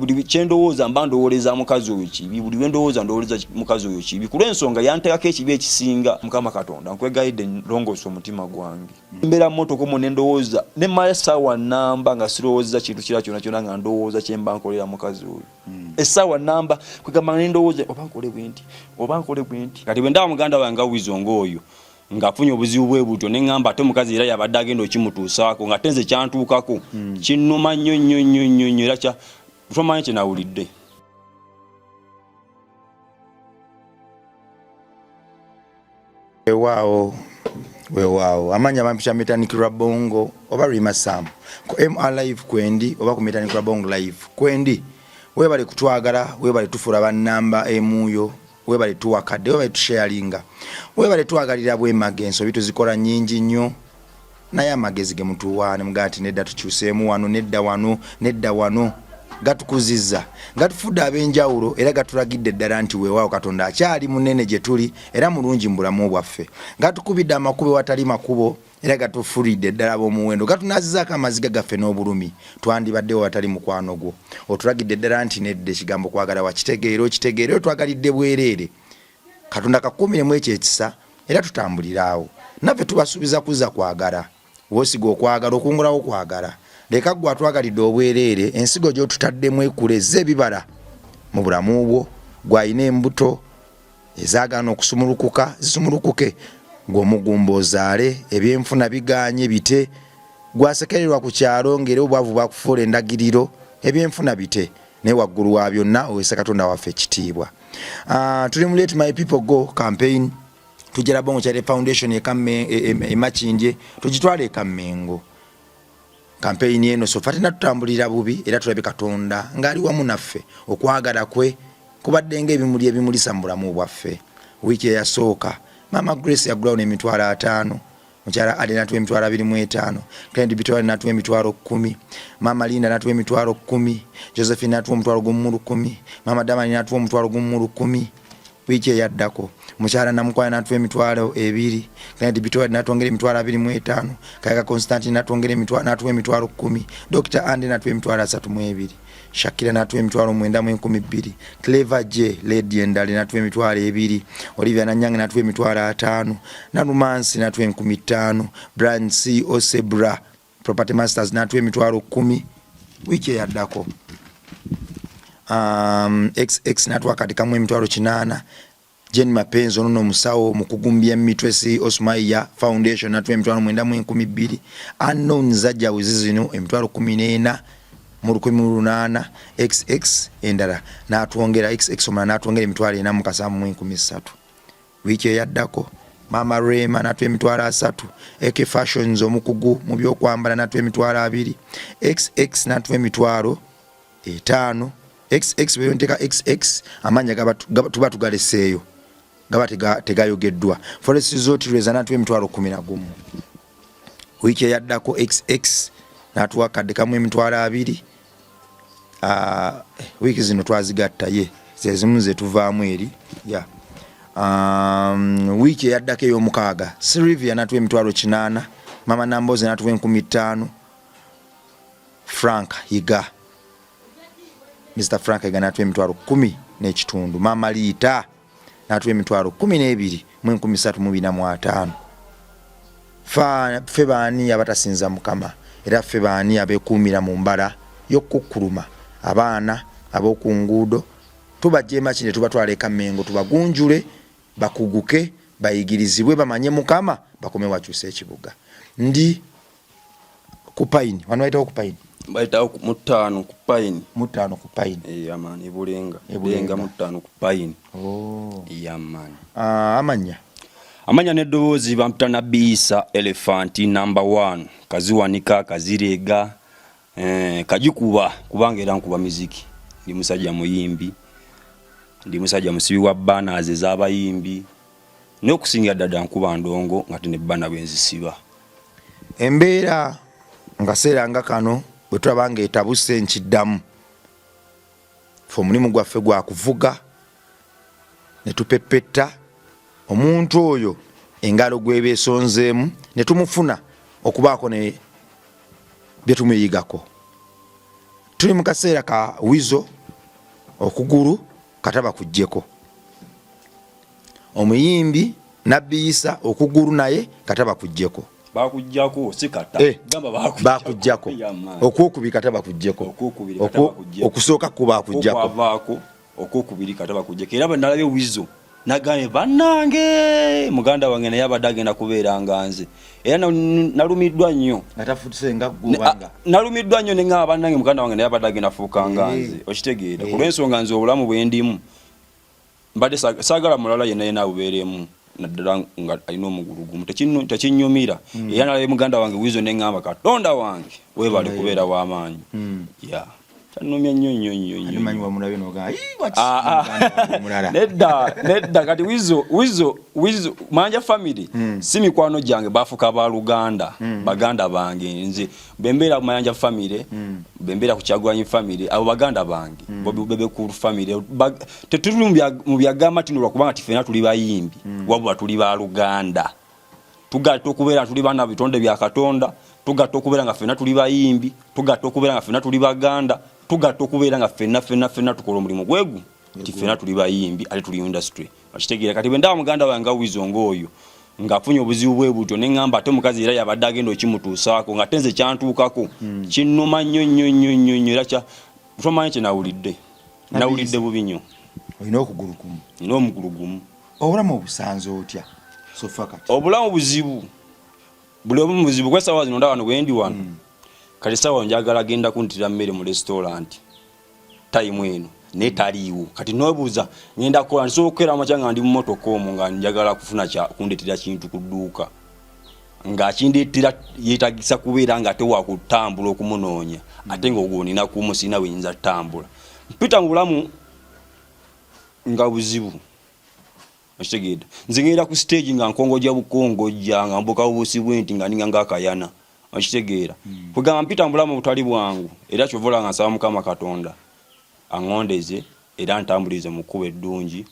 buli kyendowooza mba ndowoleza mukazi oyo kibi buli wendowooza ndowoleza mukazi oyo kibi kulw'ensonga yanteekako ekibi ekisinga Mukama Katonda nkwegayidde ndongoosa omutima gwange mbeera mmotoka omwo ne ndowooza ne mmala essaawa nnamba nga sirowoozeza kintu kirala kyonna kyonna nga ndowooza kye mba nkolera mukazi oyo essaawa nnamba kwegamba ne ndowooza oba nkole bwe nti kati bwe ndaba muganda wange Wizo ng'oyo ngafunye obuzibu bwe butyo ne ngamba ate mukazi era yabadde agenda okimutuusaako nga tenze kyantuukako kinnuma nnyo era tomanyi kye nawulidde. Weewaawo amanya bampisha Metanikirwa Bongo oba Rimasamu ku MR Live kwendi oba ku Metanikirwa Bongo Live kwendi webale kutwagala webale tufura bannamba emuyo webale tuwakadde webale tusharinga webale twagalira bwemage ensobi tuzikola nnyingi nnyo naye amagezi ge mutuwaane mugati nedda tukyuseemu wano nedda wano gatukuzizza gatufudde ab'enjawulo era gatulagidde ddala nti weewaawo Katonda akyali munene gye tuli era mulungi mu bulamu bwaffe gatukubidde amakubo watali makubo era gatufulidde ddala b'omuwendo gatunaazizaako amaziga gaffe n'obulumi twandibaddewo watali mukwano gwo otulagidde ddala nti nedda ekigambo kwagala wakitegeera otwagalidde bwereere Katonda kakuumiremu ekyo ekisa era tutambuliraawo naffe tubasuubiza kuzza kwagala wosiga okwagala okungulawo kwagala leka gwe atwagalidde obwereere ensigo gy'otutaddemu ekulezza ebibala mu bulamu bwo gw'ayina embuto ezaagaana okusumulukuka zisumulukuke ng'omugumba ozaale ebyenfuna biganye bite gwasekererwa ku kyalo ng'era obwavu bwakufuula endagiriro ebyenfuna bite naye waggulu wa byonna owese Katonda waffe ekitiibwa. Tuli mu Let My People Go campaign tujjala Bongo Charity Foundation emakindye tugitwala Mengo. Campaign eno so fatina tutambulira bubi era tulabe Katonda ngali wamu naffe okwagala kwe kubadde ng'ebimuli ebimulisa mu bulamu bwaffe. Wiiki eyasooka Mama Grace yagulawo n'emitwalo 5 mukyala Ade natuwa emitwalo 25 Client Bitwale natuwa emitwalo 10 Mama Linda natuwa emitwalo 10 Josephine natuwa omutwalo 10 Mama Damani natuwa omutwalo 10 wiiki eyaddako mukyala Namukwaya natuwa emitwalo 2 Client Bitwale natwongera emitwalo 25 Kayaga Constantine natwongera emitwalo 10 Dr. Ande natuwa emitwalo 32 Shakira natuwa emitwalo 9.12 Clever J Lady Endale natuwa emitwalo 2 Olivia Nanyange natuwa emitwalo 5 Nanumansi natuwa 15 Brian C. Osebra Property Masters natuwa emitwalo 10 wiiki eyaddako XX natuwa kati kamwe emitwalo 8 Jenny Mapenzo nono musawo mukugumbya mitwesi Osmaiya Foundation natuwa emitwalo 9.12 Unknown Zajja wizizino emitwalo 14 mu 18 XX endala natwongera XX omala natwongera emitwalo 4.13 wiiki eyaddako Mama Rema natuwa emitwalo 3 AK Fashions omukugu mu byokwambala natuwa emitwalo 2 XX natuwa emitwalo 5 XX beyonteka XX amanya tuba tugaleseeyo gaba tegayogeddwa Forest Resort Reza natuwa emitwalo 11 wiiki eyaddako XX natuwa kadde kamwe emitwalo 2 wiiki zino twazigatta ye zezimu ze tuvaamu eri ya wiiki eyaddako ey'omukaaga Sylvia natuwa emitwalo 8 Mama Namboze natuwa 15 Frank Higa Mr. Frank Higa natuwa emitwalo 10 n'ekitundu Mama Lita natuwa emitwalo 12 mu 13.45 ffe baani abatasinza Mukama era ffe baani abeekuumira mu mbala y'okukkuluma abaana ab'oku nguudo tubajjeema kine tubatwala Mengo tubagunjule bakuguke bayigirizibwe bamanye Mukama bakome wakyusa ekibuga ndi ku Pine wano bayitawo ku Pine bayitawo mutano ku Pine amani ebulenga mutano ku Pine amani amanya n'eddoboozi bampita Nabisa Elephant number 1 kaziwanika kazirega kajikuba kubanga era nkuba muziki ndi musajja muyimbi ndi musajja musibi wa banners ez'abayimbi n'okusinga ddala nkuba ndongo nga tene bana bwenzisiba embeera nga seera nga kano bwe tulabanga etabuse nkiddamu fe omulimu gwaffe gwa kuvuga ne tupepetta omuntu oyo engalo gwebeesonzeemu ne tumufuna okubaako ne bye tumuyigako tuli mu kaseera ka Wizo okuguru kataba kujjeko. Omuyimbi Nabisa okuguru naye kataba kujjeko. Bakujjako sikata gamba bakujjako okukubiri kataba kujjeko okusooka kuba kujjako okwavaako okukubiri kataba kujjeko era banalabe Wizo nagaye bannange muganda wange naye abadde agenda kubeera nganze era nalumiddwa nnyo natafutise nga ggubanga nalumiddwa nnyo ne ngaba bannange muganda wange naye abadde agenda fuuka nganze okitegeera olw'ensonga nze obulamu bwendimu mbadde saagala mulala yenna yenna abubeeremu naddala nga alina omugulu gumu tekinyumira era nalabe muganda wange Wizo ne ngamba Katonda wange webale kubeera w'amaanyi tanumya nnyo manywa munabe noga nedda kati Wizo Manja family si mikwano gyange bafuka ba Luganda baganda bange nze bembeera ku Mayanja family bembeera ku Kyagulanyi family abo baganda bange Bebe ku family tetuli mu byagamba tinulwa kubanga tifena tuli bayimbi wabula tuli ba Luganda tugatta okubeera tuli bana bitonde bya Katonda tugatta okubeera nga fena tuli bayimbi tugatta okubeera nga fena tuli baganda tugatta okubeera nga fena tukola omulimu gwegu tifena tuli bayimbi ali tuli industry bakitegeera kati benda muganda wange Wizo ngoyo ngafunye obuzibu bwe butyo ne ngamba ate mukazi era yabadde agenda okimutuusaako nga tenze kyantuukako kinnuma nnyo era kya tomanyi kye nawulidde bubi nnyo olina okugulu gumu nina omugulu gumu obulamu obusanze otya sofa kati obulamu buzibu buli obumu buzibu kwesaawa zino ndaba wano bwendi wano kati sawa njagala genda kuntira mmere mu restaurant time eno netaliiwo kati nobuuza ngenda kukola nsookera amachanga ndi mu motoka omwo nga njagala kufuna kundetera kintu ku dduuka nga kindetera yeetagisa kubeera nga ate wakutambula okumunoonya ate ng'ogwo nina kumusina wenyinza tambula mpita mu bulamu nga buzibu ekitegeeda nze ngenda ku stage nga nkongojja bukongojja nga mbuka obusibwe nti nga ninga ng'akayana okitegeera kugamba mpita mu bulamu butali bwangu era kyovola nga nsaba Mukama Katonda angondeze era ntambulize mu kkubo eddungi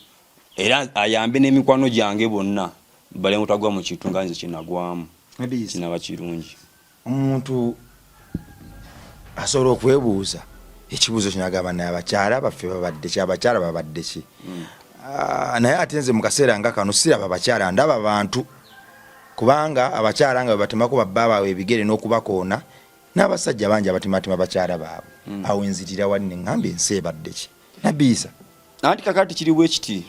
era ayambe n'emikwano gyange bonna bale mutagwa mu kintu nga nze kinagwamu kinaba kirungi. Omuntu asobola okwebuuza ekibuuzo kinagamba naye abakyala baffe babadde ki abakyala babadde ki naye ate nze mu kaseera nga kano siraba abakyala ndaba abantu kubanga abakyala nga batemako babba baabwe ebigere n'okubakoona n'abasajja bangi abatimatima bakyala baabwe awo enzitira wanne ngamba ensi ebadde ki Nabisa anti kakati kiri bwe kiti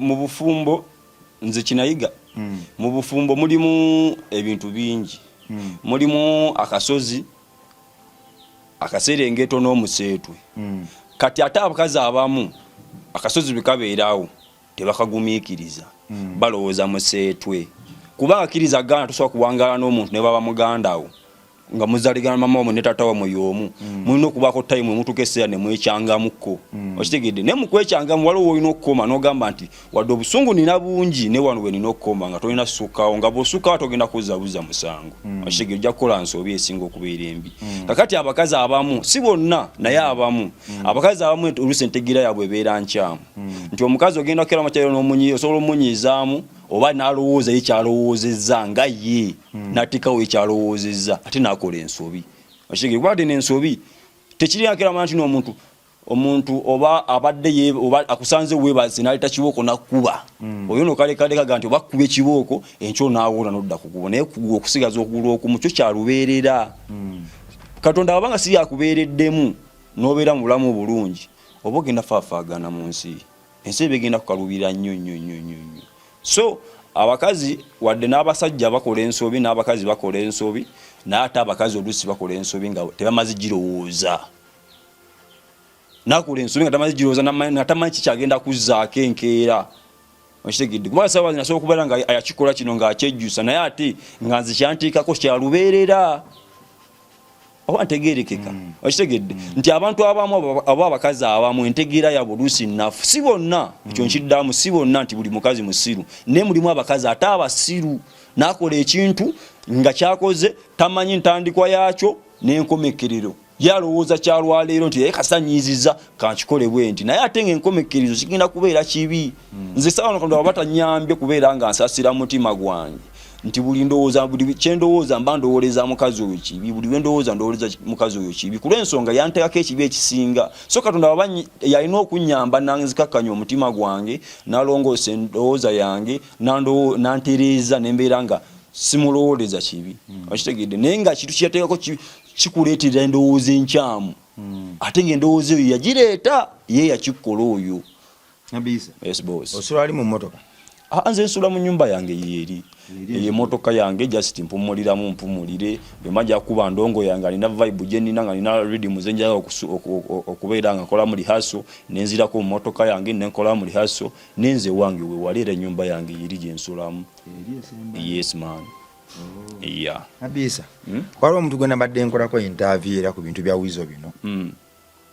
mu bufumbo nze kinayiga mu bufumbo mulimu ebintu bingi mulimu akasozi akaserengeto n'omuseetwe kati ate abakazi abamu akasozi bikabeerawo tebakagumiikiriza balowooza museetwe kubanga akkiriza gana tosobola kuwangala n'omuntu ne baba mugandawo nga muzaligana mama wamu ne taata wamu y'omu mulina okubaako time emutuuka eseera ne mwekyangamuko okitegedde naye mu kwekyangamu waliwo olina okukoma n'ogamba nti wadde obusungu nina bungi ne wano we nina okukoma nga tolina ssukkawo nga bw'osukkawo togenda kuzzabuza musango okitegedde ojja kukola nsobi esinga okubeera embi kakati abakazi abamu si bonna naye abamu abakazi abamu oluusi entegeera yaabwe ebeera nkyamu nti omukazi ogenda kukera makyalo n'omunyi osobola omumunyiizaamu oba n'alowooza yekyalowoozezza nga ye n'atikawo yekyalowoozezza ate n'akola ensobi okitegedde kuba ate n'ensobi tekirinakera nti omuntu oba abadde oba akusanze weebaze n'aleta kibooko nakkuba oyo nokalekalegaga nti oba kkuba ekibooko enkyo n'awoona n'odda kukuba naye okusigaza okugulu okumu kyo kyalubeerera Katonda abanga si yakubeereddemu n'obeera mu bulamu bulungi oba ogenda faafaagana mu nsi eba egenda kukalubira nnyo so abakazi wadde n'abasajja bakola ensobi n'abakazi bakola ensobi naye ate abakazi oluusi bakola ensobi nga tebamaze girowooza nakola ensobi nga tamaze girowooza nga tamanyi kikyagenda kuzzaako enkeera okitegedde kubanga sawa zinasobola okubeera nga yakikola kino ng'akyejjusa naye ate nga nze kyantiikako kyalubeerera oba ntegeerekeka okitegedde nti abantu abamu aba abakazi abamu entegeera yabwe oluusi nnafu si bonna ekyo nkiddamu si bonna nti buli mukazi musiru naye mulimu abakazi ate abasiru n'akola ekintu nga kyakoze tamanyi ntandikwa yaakyo n'enkomekerero yalowooza kyalwaleero nti kasanyiiziza kankikole bwe nti naye ate ng'enkomekerero kigenda kubeera kibi nze sawa Katonda waba tanyambye kubeera nga nsasira mutima gwange nti buli ndowooza buli kyendowooza mba ndowooleza mukazi oyo kibi buli wendowooza ndowooleza mukazi oyo kibi kulw'ensonga yanteekako ekibi ekisinga so Katonda baba yalina okunnyamba nanzikakkanya omutima gwange nalongoosa endowooza yange nantereeza nembeera nga simulowooleza kibi okitegedde naye nga kintu kyeyateekako kikuleetera endowooza enkyamu ate ng'endowooza eyo yagireeta ye yakikola oyo. Nabisa yes boss osula ali mu mmotoka nze nsula mu nnyumba yange yeeri emmotoka yange just mpumuliramu mpumulire bwemajja kuba ndongo yange alina vibe gye nnina nga nina rhythm ze njagala okubeera nga nkola mu rehearsal nenzirako mu mmotoka yange nenkola mu rehearsal nenze wange we waleera ennyumba yange yeeri gye nsulamu. Yes man. Yeah. Nabisa waliwo omuntu gwe nabadde nkolako interview era ku bintu bya wizo bino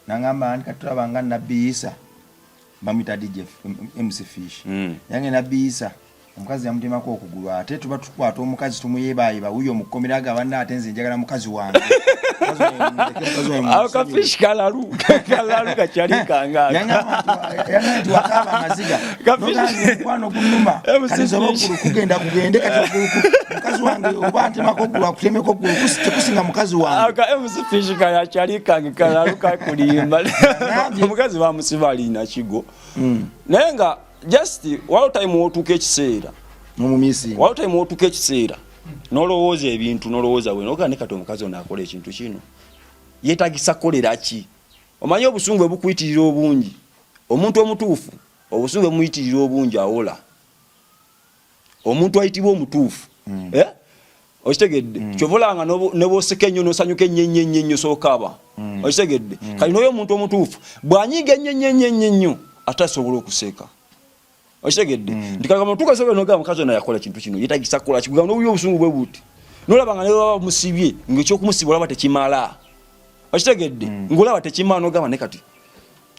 nangamba nti katulaba nga Nabisa bamwita DJ MC Fish yange Nabisa omukazi yamutemako okugulu ate tuba tukwata omukazi tumuyebayiba wuyo mukomera agabanda ate nze njagala mukazi wange Kafish kalalu kachali kanga yange tuwakaba amaziga kwano kunuma kalizoba kugende kati mukazi wange oba ntemako okugulu akutemeko okugulu kusinga mukazi wange MC Fish kachali kanga kalalu kakulimba omukazi bamusiba alina kigo naye nga just while time wotuka ekiseera nomumisi while time wotuka ekiseera nolowooza ebintu nolowooza we nogane kati omukazi ono akola ekintu kino yeetagisa kolera ki omanyi obusungu bukuyitirira obungi omuntu omutuufu obusungu bumuyitirira obungi awola omuntu ayitibwa omutuufu okitegedde kyovolanga neboseka ennyo nosanyuka ennyo sookaba okitegedde kali noyo omuntu omutuufu bwanyiga ennyo atasobola okuseeka okitegedde ndikanga mutuka sobe noga mukazi na yakola kintu kino yetagisa kola kigamba n'obuyo obusungu bwe buti nolaba nga lero musibye ng'ekyokumusibula bate kimala okitegedde ngolaba tekimala nogamba ne kati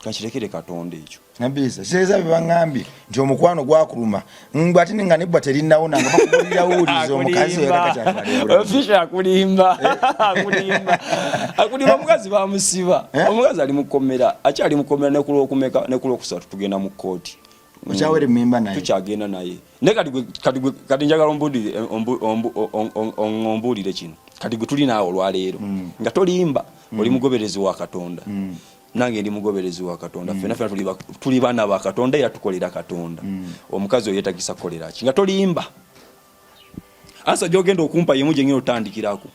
kankirekere Katonda ekyo. Nabisa seza bibangambye nti omukwano gwakuluma ati nga nebwa terinawo nanga bakubulira wulizo omukazi Fisha akulimba akulimba omukazi bamusiba omukazi ali mukomera akyali mukomera nekulo kusatu tugenda mu kooti Uchawere memba naye tukyagenda naye ne kati njagala ombulire kino kati gwe tuli naawe olwaleero nga tolimba oli mugoberezi wa Katonda nange ndi mugoberezi wa Katonda fena tuli baana ba Katonda era tukolera Katonda omukazi oyo yeetagisa kolera ki nga tolimba asa gyogenda okumpa yemu gye ngiro tandikirako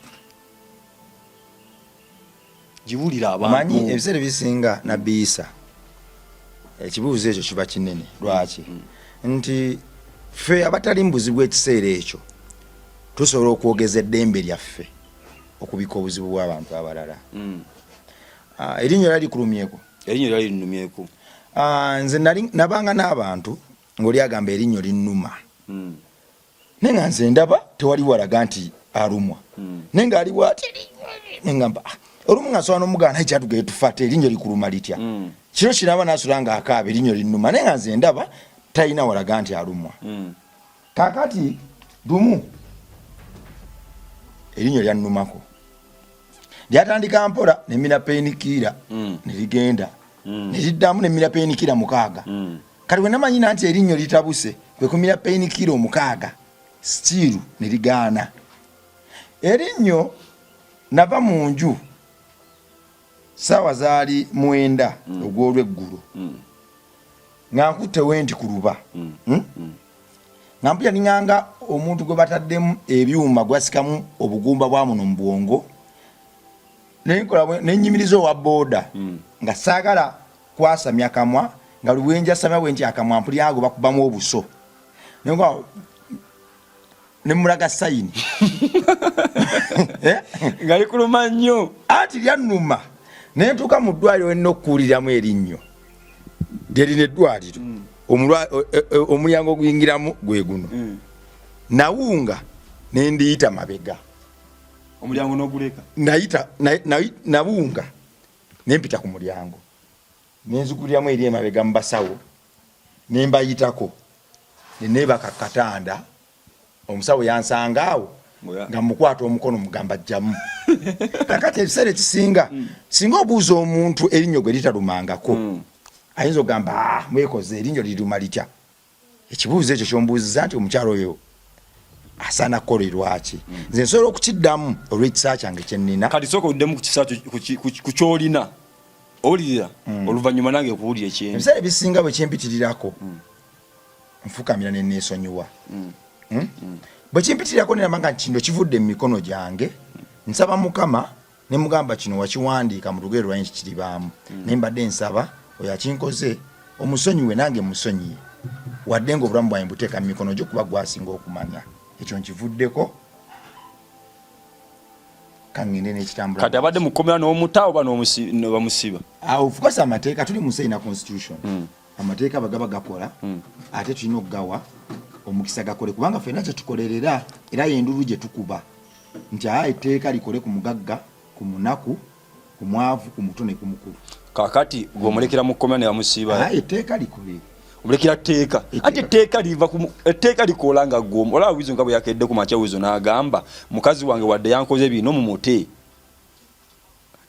jibulira abantu manyi ebiseera bisinga Nabisa ekibuuzo ekyo kiba kinene lwaki nti ffe abatali mbuzi bw'ekiseera ekyo tusobola okwogeza eddembe lyaffe okubika obuzibu bw'abantu abalala erinnya lyali linnumyeko nze nabanga n'abantu ng'oli agamba erinnya linnuma naye nga nze ndaba tewali walaga nti alumwa naye ng'ali bw'ati ngamba olumu nga nsobola n'omugaana ekyatugaye tufatte erinnya likuluma litya kiro kiraba nasula nga akaaba erinnya linnuma naye nga nze ndaba talina walaga nti alumwa kakati lumu erinnya lyannumako lyatandika mpola nemira penikiira neligenda neliddamu nemira penikiira 6 kati bwe namanyina nti erinnya litabuse kwe kumira penikiira 6 stiru neligaana erinnya nava mu nju sawa zaali 9 ogw'olweggulo nga nkutte wendi ku luba nga mpulya ninganga omuntu gwe bataddemu ebyuma gwasikamu obugumba bwa muno mu bwongo nenyimiriza owa booda nga saagala kwasamya kamwa nga luwenja samya bwenti akamwa mpulya ago bakubamu obuso nemulaga sayini nga likuluma nnyo ati lyannuma nentuuka mu ddwaliro enna okuwuliramu erinnyo lyerina eddwaliro omulyango oguyingiramu gwe guno nawunga nendiyita mabega omulyango n'oguleka nawunga nempita ku mulyango nenziguliramu eri emabega mu basawo nembayitako nenebaka katanda omusawo yansanga awo nga mukwata omukono mugamba jjamu kakati ebiseera ekisinga singa obuuza omuntu erinnya gwe litalumangako ayinza ogamba mwekoze erinnya liruma litya ekibuuzo ekyo kyombuuziza nti omukyalo oyo asana kolerwa ki nze nsobola okukiddamu olw'ekisaa kyange kyennina kati sooka oddemu ku kisaa ku kyolina owulirira oluvannyuma nange okuwulira ekyendi ebiseera ebisinga bwe kyempitirirako nfukamira ne neesonyiwa bwe kimpitirirako neraba nga kino kivudde mu mikono gyange nsaba Mukama ne mugamba kino wakiwandiika mu lugero lwange kikiribaamu ne mbadde nsaba oyo akinkoze omusonyiwe nange musonyiye wadde ng'obulamu bwange buteeka mu mikono gyo kuba gwasinga okumanya ekyo nkivuddeko kangende n'ekitambula kati abadde mukomera n'omuta oba bamusiba of course amateeka tuli mu sayina constitution amateeka bagaba gakola ate tulina okugawa omukisa gakole kubanga ffenna kyetukolerera era yendulu gye tukuba nti etteeka likole ku mugagga ku munaku ku mwavu ku muto ne ku mukulu kakati gw'omulekera mu kkomera ne bamusiiba etteeka likole omulekera tteeka ate etteeka liva etteeka likola nga gwomu olaba wizo nga bwe yakedde ku makya wizo n'agamba mukazi wange wadde yankoze bino mu mute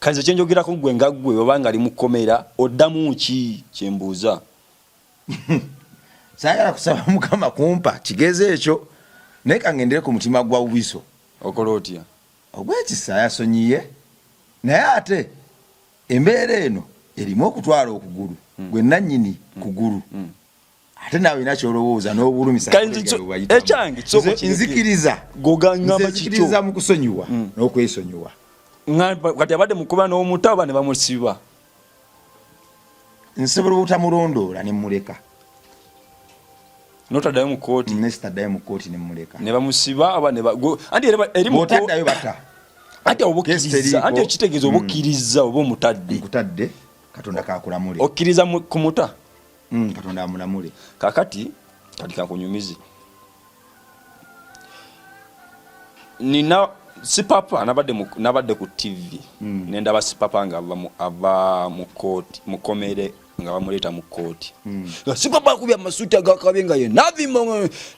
kanze kyenjogerako gwe nga gwe oba nga ali mu kkomera oddamu ki kyembuuza saayala kusaba Mukama kumpa kigeze ekyo naye kangendere ku mutima gwa wizo okola otya ogw'ekisa yasonyiye naye ate embeera eno erimu okutwala okugulu gwe nannyini kugulu ate naawe ina kyolowooza n'obulumisa ekyange nzikiriza nzikiriza mu kusonyiwa n'okwesonyiwa kati abadde mukuba n'omuta oba ne bamusiba nsobola obutamulondoola ne mmuleka notaddayo mu kooti nesitaddayo mu kooti ne mmuleka ne bamusiba oba otaddayo bata ate obukkiriza ate ekitegeeza obukkiriza oba omutadde nkutadde Katonda kakulamule okkiriza ku muta Katonda amulamule kakati kati kankunyumize nina sipapa nabadde ku TV nendaba sipapa nga ava mu kooti mukomere nga bamuleeta mu kooti sipapa akubya amasuuti agakabe nga ye navima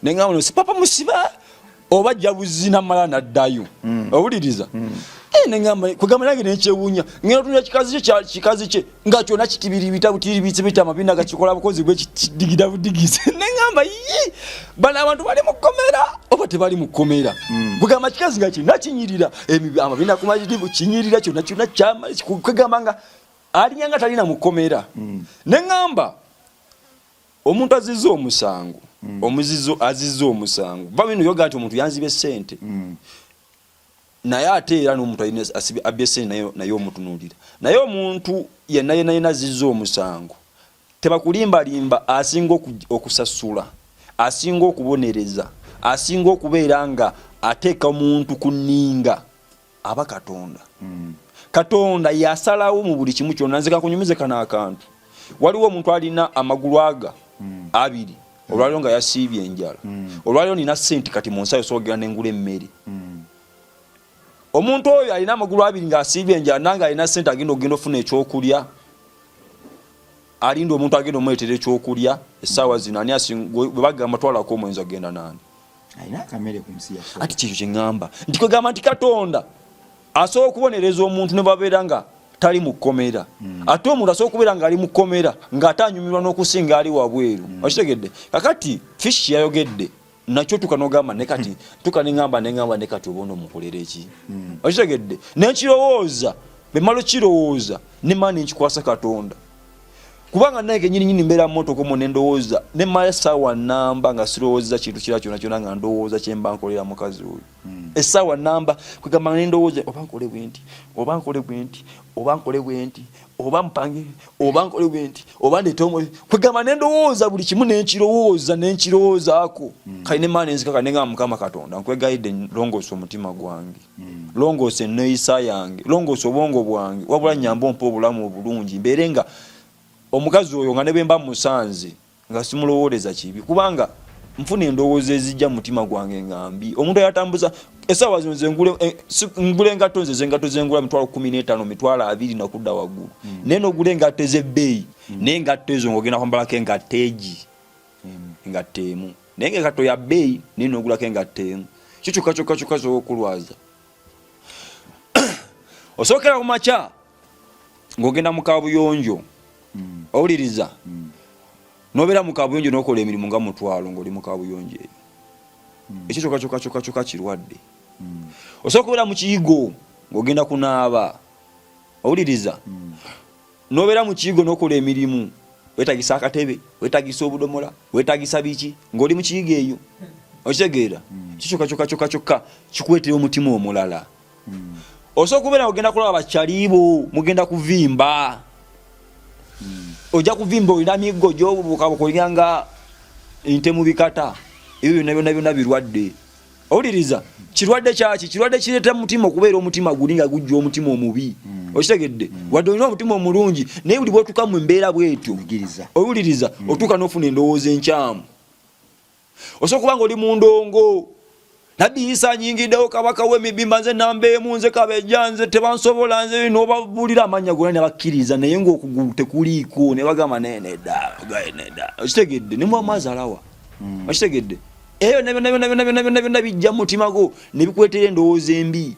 neŋŋamba sipapa musiba oba jabuzi namala naddayo owuliriza neŋŋamba kwegamba nange nekyewuunya ngenda tunya kikazi kye nga kyona kitibiribita butiribitse bita amabina gakikola bukozi bwekidigida budigize neŋŋamba yi bano abantu bali mu kkomera oba tebali mu kkomera bwegamba kikazi nga kyonna kinyirira amabina kumajirivu kinyirira kyonna kyonna kyama kwegamba nga alinya nga talina mu kkomera neŋŋamba omuntu azizza omusango omuzizo azizza omusango bamino yoga ati omuntu yanzibe sente naye ate era n'omuntu alina abye sente naye omutunuulira naye omuntu yenna azizza omusango tebakulimbalimba asinga okusasula asinga okubonereza asinga okubeera nga ateeka omuntu ku nninga aba Katonda Katonda yasalawo mu buli kimu kyonna nzeka kunyumize kana akantu waliwo omuntu alina amagulu aga abiri olwaliro nga yasiibye enjala olwaliro nina sente kati mu nsayo soogera n'engula emmere omuntu oyo alina amagulu abiri ng'asiibye enjala nange alina sente agenda okugenda ofuna ekyokulya alinda omuntu agenda omuleetera ekyokulya essaawa zino ani bwe bagamba twalako omwenzi agenda nani ati kyekyo kyeŋŋamba nti kwegamba nti Katonda asobola okubonereza omuntu ne babeera nga tali mu kkomera ate omuntu asobola okubeera nga ali mu kkomera ng'ate anyumirwa n'okusinga ali wabweru okitegedde kakati fishi yayogedde nakyo tukanogamba ne kati tukaneŋŋamba ne kati oba onomukolera eki okitegedde nenkirowooza bemala kirowooza ne maani nkikwasa Katonda kubanga naye kenyini mbeera mmotoka omwo nendowooza ne mala essaawa namba nga sirowooza kintu kira kyonna nga ndowooza kyemba nkolera mukazi oyo essaawa namba kwegamba nendowooza oba nkole bwenti oba nkole bwenti oba nkole bwenti oba mpange oba nkole bwenti oba ndeete omwe kwegamba nendowooza buli kimu nenkirowoozaako kale ne maani nzikaka neŋŋamba Mukama Katonda nkwegayidde longoosa omutima gwange longoosa enneeyisa yange longoosa obwongo bwange wabula nnyamba ompa obulamu obulungi mbeere nga omukazi oyo nga ne bwe mba musanze nga simulowooleza kibi kubanga nfuna endowooza ezijja mu mutima gwange nga mbi omuntu ayatambuza essaawa zino ngule engatto zengatto zengula mitwalo 15 mitwalo 20 nakudda waggulu naye nogula engatto ez'ebbeeyi naye engatto ezo ng'ogenda kwambalako engatto egi engatto emu naye ng'engatto ya bbeeyi naye nogulako engatto emu kyokka z'okulwaza osookera ku makya ng'ogenda mu kaabuyonjo owuliriza nobeera mu kaabuyonjo n'okola emirimu nga mutwalo ng'oli mu kaabuyonjo eyo ekyo kyokka kirwadde. Osobola kubeera mu kiyigo ng'ogenda kunaaba, owuliriza, n'obeera mu kiyigo n'okola emirimu, weetagisa akatebe, weetagisa obudomola, weetagisa biki, ng'oli mu kiyigo eyo, okitegeera, kyokka kikuweetera omutima omulala. Osobola kubeera ogenda kulaba bakyaliibo, mugenda kuvimba, ojja kuvimba olina miggo gy'obubuka bukolyanga ente mu bikata, ebyo byonna birwadde. Owuliriza, kirwadde kyaki? Kirwadde kireeta mutima okubeera omutima guli nga gujja omutima omubi. Okitegedde? Wadde olina omutima omulungi naye buli bw'otuuka mu mbeera bw'etyo, owuliriza, otuuka n'ofuna endowooza enkyamu. Osobola kuba nga oli mu ndongo, Nabbi Isa anyingiddewo kabaka w'emibimba, nze namba emu, nze kabejja, nze tebansobola, nze n'obabuulira amannya gonna ne bakkiriza, naye ng'okugulu tekuliiko, ne bagamba nedda. Okitegedde? Ne mwamazalawa. Okitegedde? Eyo byonna bijja mu mutima gwo ne bikuleetera endowooza embi.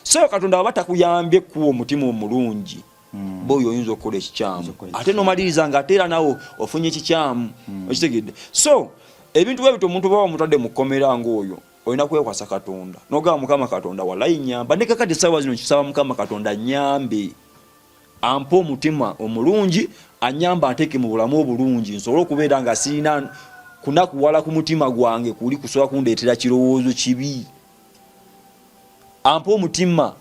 So Katonda aba takuyambye kuwa omutima omulungi, bw'oyo oyinza okukola ekikyamu, ate n'omaliriza ng'ate era nawo ofunye ekikyamu. Okitegedde? So ebintu bwe bityo omuntu bw'aba mutadde mu kkomera ng'oyo, olina kwekwasa Katonda n'ogamba Mukama Katonda walayi nyamba. Ne kakati essaawa zino kisaba Mukama Katonda nyambe, ampe omutima omulungi, anyamba anteeke mu bulamu obulungi, nsobole okubeera nga sirina kunakuwala ku mutima gwange kuli kusobola kundeetera kirowoozo kibi. Ampe omutima,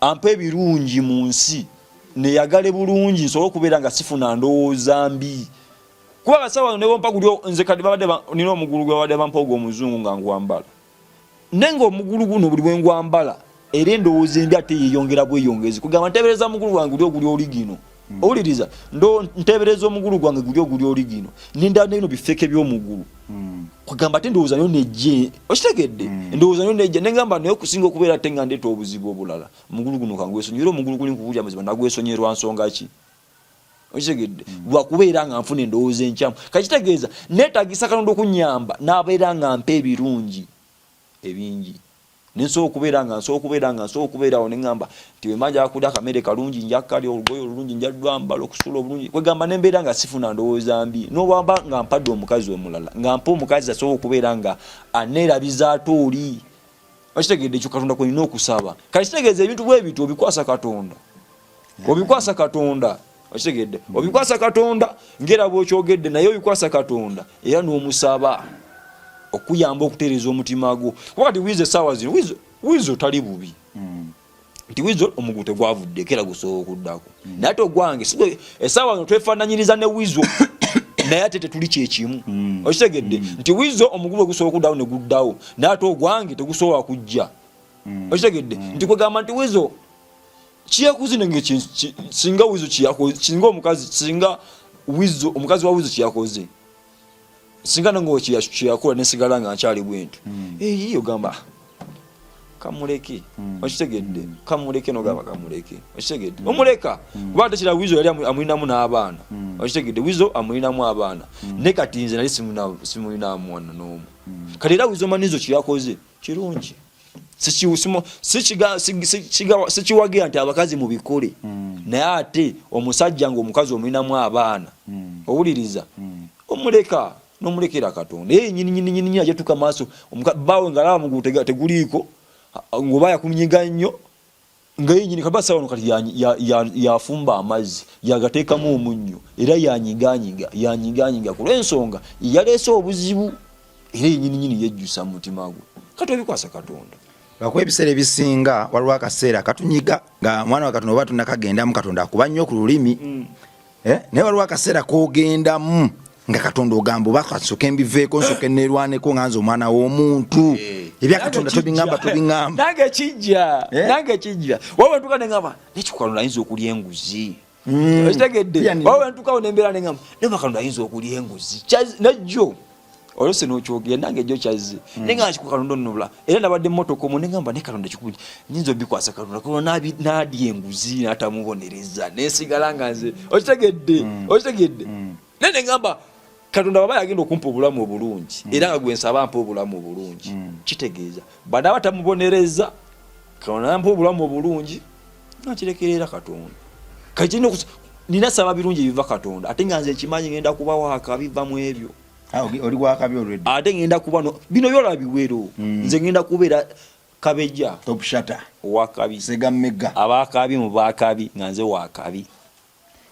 ampe ebirungi mu nsi, neyagale bulungi, nsobole okubeera nga sifuna ndowooza mbi. Kuba basawa ne bompa gulyo, nze kati babadde nina omugulu gwe babadde bampa ogw'omuzungu nga ngwambala. Nenga omugulu guno buli bwe ngwambala era endowooza embi ate yeeyongera bweyongezi. Kugamba nteebereza omugulu gwange guli oli gino. Owuliriza, nteebereza omugulu gwange guli oli gino. Ninda n'ebino bifeke by'omugulu. Kugamba ate endowooza nyo nejje. Okitegedde? Endowooza nyo nejje. Nengamba naye okusinga okubeera ate nga ndeeta obuzibu obulala. Omugulu guno kangwesonyiera, omugulu guli nkugulya muzibu, nagwesonyerwa nsonga ki? Okitegedde? Lwakubeera nga nfuna endowooza enkyamu. Kakitegeeza neetagisa Katonda okunyamba n'abeera nga mpa ebirungi ebingi. Nsobola okubeerawo neŋŋamba nti bwe manja kulya akamere kalungi nja kukalya, olugoye olulungi nja lwambala, okusula obulungi. Kwegamba nembeera nga sifuna ndowooza mbi. N'obwamba nga mpadde omukazi omulala, nga mpa omukazi asobola okubeera nga aneerabiza ate oli. Okitegedde? Ekyo Katonda kwenina okusaba. Kakitegeeza ebintu bwe bityo obikwasa Katonda. Obikwasa Katonda. Okitegedde? Obikwasa Katonda ngera bw'okyogedde, naye obikwasa Katonda era n'omusaba okuyamba okutereeza omutima gwo. Wakati wizo essaawa zino, wizo tali bubi. Nti wizo omugulu tegwavuddeko era gusobola okuddako. Naye ate ogwange essaawa zino twefaananyiriza ne wizo naye ate tetuli kyekimu. Okitegedde? Nti wizo omugulu gusobola okuddawo ne guddawo, naye ate ogwange tegusobola kujja. Okitegedde? Nti kwegamba nti wizo kiyakuzi nenge singa wizo kiyakoze, singa omukazi wa wizo kiyakoze, singa nango kiyakola nesigala nga nkyali bwentu, eyo gamba kamuleke. Okitegedde? Kamuleke nogamba kamuleke. Okitegedde? Omuleka kuba tekira wizo yali amulinamu n'abaana. Okitegedde? Wizo amulinamu abaana, ne kati nze nali simulina mwana n'omu. Kati era wizo manizo kiyakoze kirungi. Sikiwagira nti abakazi mu bikole, naye ate omusajja ng'omukazi omulinamu abaana, owuliriza, omuleka n'omulekera Katonda. Nyini ajetuka maaso bawe ngalaba mugulu teguliiko, ng'oba yakunyiga nnyo, nga yenyini kaba sawa no kati yafumba amazzi yagateekamu omunnyo era yanyiganyiga kulw'ensonga yaleese obuzibu era yenyini yejjusa mu mutima gwe. Kati obikwasa Katonda. Lwakuba ebiseera ebisinga waliwo akaseera katunyiga nga mwana wa Katonda oba tunnakagendamu Katonda akuba nnyo ku lulimi. Naye waliwo akaseera k'ogendamu nga Katonda ogamba oba kasooka embiveeko nsooka neerwaneko nga nze omwana w'omuntu. Ebya Katonda tobiŋŋamba. Nange kijja. Wowe ntuka neŋŋamba nekikukalonda ayinza okulya enguzi. Okitegedde? Wowe ntukawo nembeera neŋŋamba nema Katonda ayinza okulya enguzi. Najjo olose n'okyogera nange ejjo kyazze nenga kikukalonda nnobula era nabadde mmotoka omwo neŋŋamba ne Katonda kikubi nyinza obikwasa Katonda kuba n'adya enguzi n'atamubonereza nesigala nga nze. Okitegedde? Ne neŋŋamba Katonda baba yagenda okumpa obulamu obulungi era nga gwe nsaba ampa obulamu obulungi, kitegeeza bana batamubonereza Katonda ampa obulamu obulungi nakirekerera Katonda. Kati nina saba birungi ebiva Katonda ate nga nze ekimanyi ngenda kubawaaka biva mu ebyo. oli wakabi already ate ngenda kuba no bino byola biwero nze ngenda kubeera kabeja top shutter wakabi sega mega abakabi mu bakabi nganze wakabi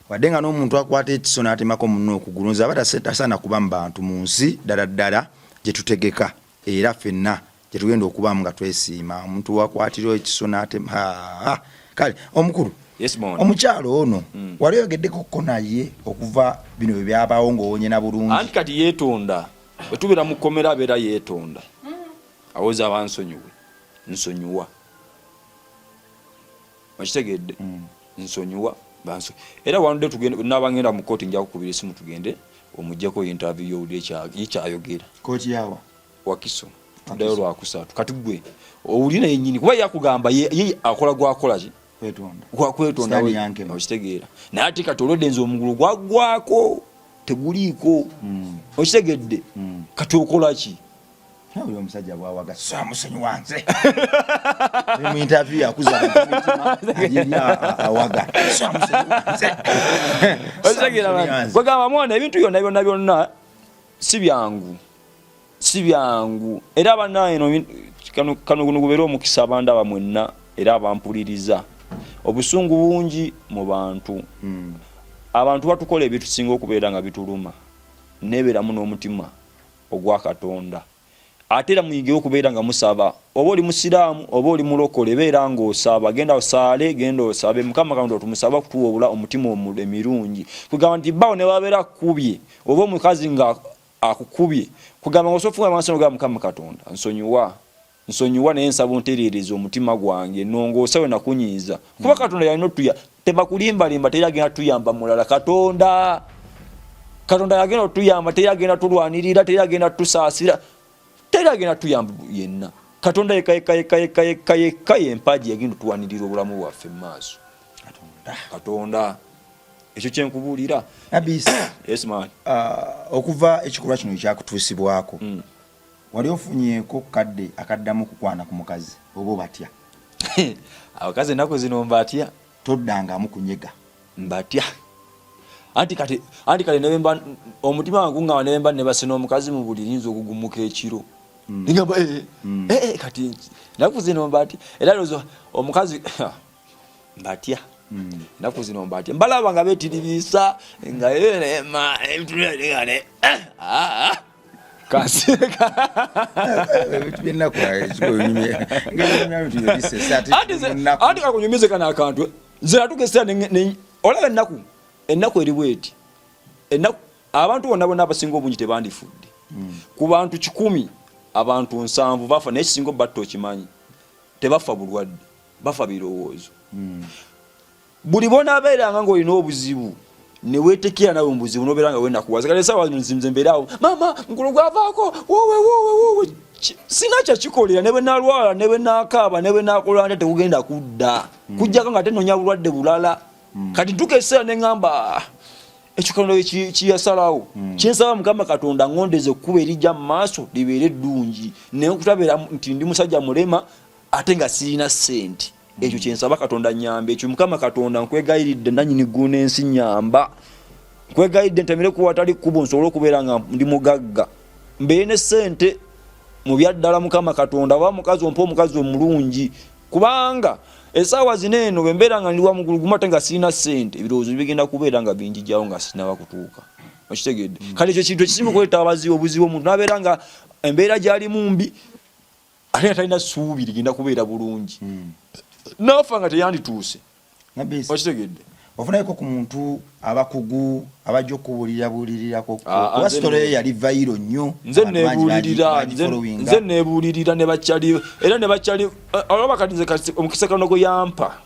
wadenga n'omuntu akwata ekiso n'atemako munno okugulunza abataseta sana kuba mu bantu mu nsi ddala gye tutegeka era ffenna gye tugenda okubamu nga twesiima omuntu wakwatirwa ekiso n'atema kale omukulu omukyalo ono wali oyogeddeko ko naye okuva bino bye byabaawo ng'owonye na bulungi anti kati yeetonda bwe tubeera mu kkomera abeera yeetonda awoza abansonyiwe nsonyiwa okitegedde nsonyiwa banso era wanudde tugende n'abangenda mu kooti nja kukubira esimu tugende omujjako interview y'owulira ekyayogera kooti yawa wakiso tuddayo lwakusatu kati gwe owulira yennyini kuba yakugamba ye akola gwakola ki gwakwetonda okitegeera naye ate kati olwedde nze omugulu gwaggwako teguliiko okitegedde kati okola ki oli omusajja bwawaga samusenyi wanze mu interview yakuza awaga samusenyi wanze okitegera bagamba mwana ebintu byonna si byangu era banaye kano gubeera omukisa abandaba mwenna era abampuliriza obusungu bungi mu bantu abantu batukola ebintu singa okubeera nga bituluma nebeeramu n'omutima ogwa Katonda ate era muyigeyo okubeera nga musaba oba oli musiraamu oba oli mulokole beera ng'osaba genda osaale genda osabe Mukama Katonda tumusaba kutuwobula omutima emirungi kugamba nti bawo ne babeera kubye oba omukazi nga akukubye kugamba ng'osofuka maaso ga Mukama Katonda nsonyiwa naye nsaba ontereereza omutima gwange nongoosawe nakunyiiza kuba Katonda yalina otuya tebakulimbalimba teri agenda tuyamba mulala Katonda yagenda otuyamba teri agenda tulwanirira teri agenda tusaasira teri agenda tuyamba yenna Katonda yekka yempaji yagenda tuwanirira obulamu bwaffe mu maaso Katonda ekyo kyenkubuulira abisi yes man okuva ekikolwa kino ekyakutuusibwako wali ofunyeeko kadde akaddamu kukwana ku mukazi oba batya abakazi ennaku zino mbatya toddangamu kunyega mbatya anti kati nebemba omutima wangu nga nebemba nebasena omukazi mu buli linzo okugumuka ekiro ningamba kati ennaku zino mbatya era lozo omukazi mbatya ennaku zino mbatya mbalaba nga beetiribisa nga ema ebitulengane anti kakunyumize kana akantu nze natugesera olaba ennaku eri bweti abantu bonna abasinga obungi tebandifudde ku bantu 100 abantu 7 bafa naye kisinga batta okimanyi tebafa bulwadde bafa birowoozo buli bonaabeeranga ng'olina obuzibu newetekera nawe mbuzibu nobeera nga wenakuwaza kale sawa nzimze mbeerawo mama nkulu gwavaako wowe sina kyakikolera ne bwe nalwala ne bwe nakaaba ne bwe nakola nte tekugenda kudda kujjako nga tenonya bulwadde bulala kati ntuka ekiseera ne ŋŋamba ekyo Katonda kiyasalawo kyensaba Mukama Katonda ngondeze ekkuba erijja mu maaso libeere eddungi naye okutabeera nti ndi musajja mulema ate nga sirina ssente ekyo kyensaba Katonda nyambe ekyo Mukama Katonda nkwegayiridde nanyini guna ensi nyamba nkwegayiridde ntemere kuwatali kkubo nsobole okubeera nga ndi mugagga mbeere ne ssente mu byaddala Mukama Katonda oba mukazi ompa omukazi omulungi kubanga esaawa zino eno bwe mbeera nga ndi wa muguluguma ate nga sirina ssente ebirowoozo bigenda kubeera nga binjijjawo nga sinaba kutuuka okitegedde kale ekyo kintu ekisinga okuleeta obuzibu omuntu nabeera nga embeera gyali mumbi ate nga talina ssuubi ligenda kubeera bulungi nafa nga teyandituuse okitegedde ofunayeko ku muntu abakugu abajja okubulirirako kuba sitole yali vairo nnyo nze nebuulirira ne bakyali era ne bakyali olaba kati nze omukisa kano gwe yampa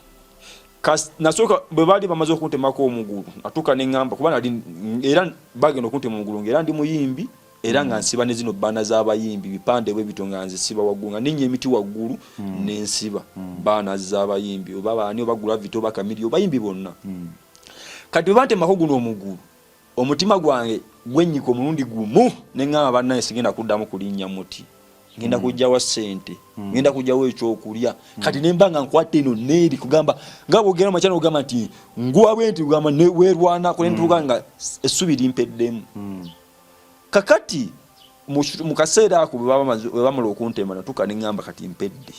nasooka bwe baali bamaze okuntemako omugulu atuuka ne ŋŋamba kuba nali era bagenda okuntema omugulu ng'era ndi muyimbi era nga nsiba ne zino baana z'abayimbi bipande bwe bito nga nzisiba waggulu nga ninnya emiti waggulu n'ensiba baana z'abayimbi oba baani oba Gravity oba Kamili obayimbi bonna kati bwe bantemako guno omugulu omutima gwange gwennyika omulundi gumu ne ŋŋamba bannaye sigenda kuddamu kulinnya muti ngenda kujjawa ssente ngenda kujjawo ekyokulya kati ne mba nga nkwata eno neeri kugamba nga bwogera makyana ogamba nti nguwa bwe nti kugamba weerwanako ne ntuuka nga essubi limpeddemu kakati mu kaseera ako bwe bamala okuntema natuuka ne ŋŋamba kati mpedde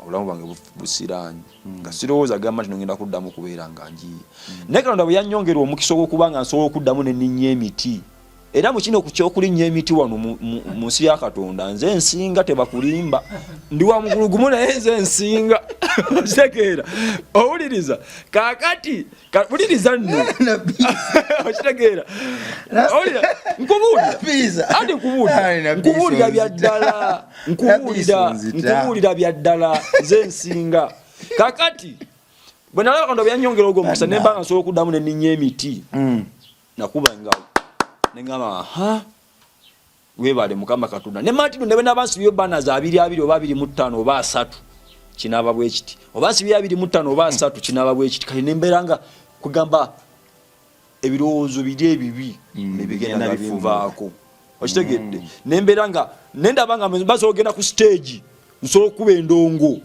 obulamu bwange busiraanyi nga sirowooza gamba nti nogenda kuddamu kubeera nga njiye naye Katonda bwe yannyongera omukisa ogw'okuba nga nsobola okuddamu ne nninnya emiti era mu kino kyokulinnya emiti wano mu nsi ya Katonda nze nsinga tebakulimba ndi wa mugulu gumu naye nze nsinga okitegeera owuliriza kakati wuliriza nno okitegeera nkubuulira byaddala nkubuulira byaddala nze nsinga kakati bwe nalaba Katonda bwe yannyongera ogwo omukisa ne mba nga nsobola okuddamu ne nninnya emiti nakuba engalo nengamba webale Mukama Katonda ne Martin ne bena bansi bana za 2 oba 25 oba 3 kinaba bwe kiti oba 25 oba 3 kinaba bwe kiti kale nemberanga kugamba ebirowoozo biri ebibi nebigenda bivaako okitegedde nemberanga nendabanga bazogenda ku stage nso kuba endongo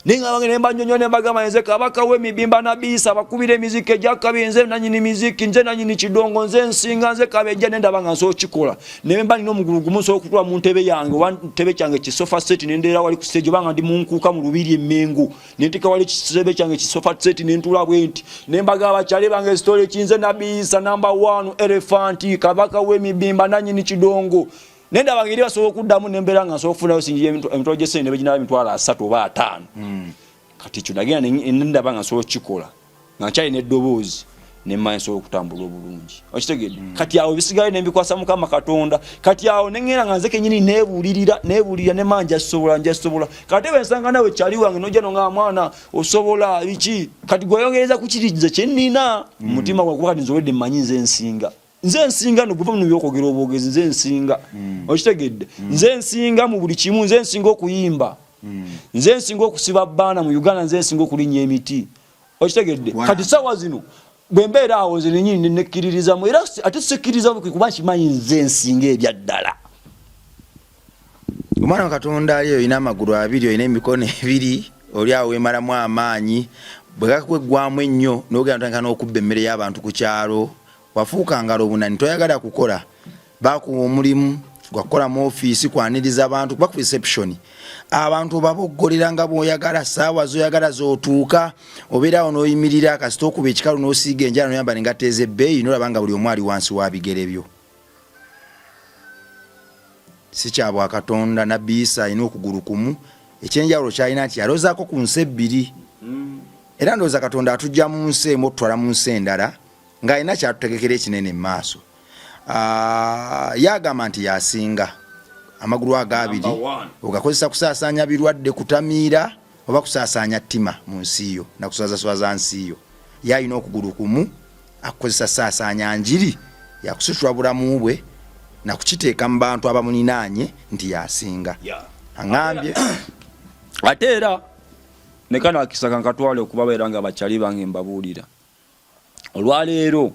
ninga nemba nyonyo nembagama nze kabaka w'emibimba na bisa bakubira emiziki ejakabi nze nanyini miziki nze nanyini kidongo nze nsinga nze kabeja nendabanga nso kikola nemba nino omugulu gumu nso okutula mu ntebe yange wa ntebe kyange ki sofa set nendera wali ku stage banga ndi munkuka mu lubiri emengo nentika wali kisebe kyange ki sofa set nentula bwenti nembaga abakyale bange story kinze na bisa number 1 elephant kabaka w'emibimba nanyini kidongo nenda bangiri basobola okuddamu nembera nga nsobola okufunayo singi emitwalo gy'essente ne beginaba emitwalo 3 oba 5 kati kyo nagenda nendaba nga nsobola okukikola nga nkyalina eddoboozi nemmanyi nsobola okutambula obulungi okitegedde kati awo bisigayo nembikwasa Mukama Katonda kati awo nengenda nga nze kenyini nebuulirira nemmanyi njasobola kati bwe nsanga nawe kyali wange nojja nonga mwana osobola biki kati gweyongereza ku kiriza kye nnina mu mutima gwange kuba kati nzobodde mmanyi nze nsinga no guva mu byokogera obwogezi nze nsinga okitegedde nze nsinga mu buli kimu nze nsinga okuyimba nze nsinga okusiba bbaana mu Uganda nze nsinga okulinnya emiti okitegedde kati sawa zino bwe mbeera awo nze nenyini nekkiririzamu era ate sikkirizamu kuba nkimanyi nze nsinga ebyaddala omwana wa Katonda ali olina amagulu 2 olina emikono 2 oli awo wemalamu amaanyi bwe gakweggwamu ennyo n'ogenda n'okubba emmere y'abantu ku kyalo wafuuka ngalo bunani toyagala kukola bakuwa omulimu gwakola mu ofiisi kwaniriza abantu kuba ku reception abantu baboggolera nga bw'oyagala saawa zoyagala zootuuka obeerawo n'oyimirira kasita okuba ekikalu n'osiiga enjala noyamba nengateeza ebbeeyi nolaba nga buli omu ali wansi wa bigere byo si kyabwa Katonda nabbi Isa alina okugulu kumu ekyenjawulo kyalina nti yalozaako ku nsi 2 era ndowooza Katonda atujja mu nsi emu otutwala mu nsi endala ng'alina kyatutegekera ekinene mu maaso yagamba nti yasinga amagulu aga 2 ogakozesa kusaasaanya birwadde kutamiira oba kusaasaanya ttima mu nsi yo nakuswazaswaza nsi yo yalina okugulu kumu akukozesa saasaanya njiri yakusitula bulamu bwe nakukiteeka mu bantu abamuninaanye nti yasinga aŋambye ate era nekana akisaka nkatwale okubabeera nga bakyali bange mbabuulira olwaleero